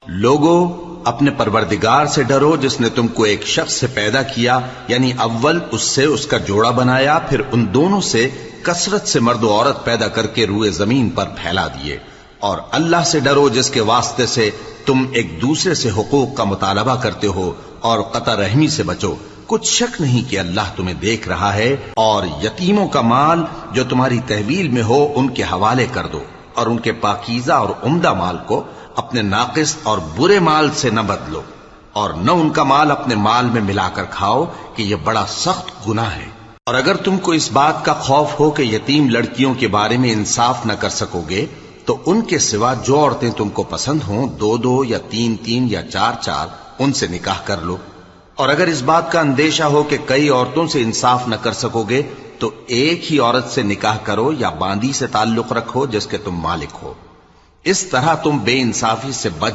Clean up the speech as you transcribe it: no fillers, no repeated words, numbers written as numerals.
لوگو اپنے پروردگار سے ڈرو جس نے تم کو ایک شخص سے پیدا کیا، یعنی اول اس سے اس کا جوڑا بنایا، پھر ان دونوں سے کثرت سے مرد و عورت پیدا کر کے روئے زمین پر پھیلا دیے، اور اللہ سے ڈرو جس کے واسطے سے تم ایک دوسرے سے حقوق کا مطالبہ کرتے ہو، اور قطع رحمی سے بچو، کچھ شک نہیں کہ اللہ تمہیں دیکھ رہا ہے، اور یتیموں کا مال جو تمہاری تحویل میں ہو ان کے حوالے کر دو، اور ان کے پاکیزہ اور عمدہ مال کو اپنے ناقص اور برے مال سے نہ بدلو، اور نہ ان کا مال اپنے مال میں ملا کر کھاؤ کہ یہ بڑا سخت گناہ ہے۔ اور اگر تم کو اس بات کا خوف ہو کہ یتیم لڑکیوں کے بارے میں انصاف نہ کر سکو گے تو ان کے سوا جو عورتیں تم کو پسند ہوں، 2 یا 3 یا 4 ان سے نکاح کر لو۔ اور اگر اس بات کا اندیشہ ہو کہ کئی عورتوں سے انصاف نہ کر سکو گے تو ایک ہی عورت سے نکاح کرو یا باندی سے تعلق رکھو جس کے تم مالک ہو، اس طرح تم بے انصافی سے بچ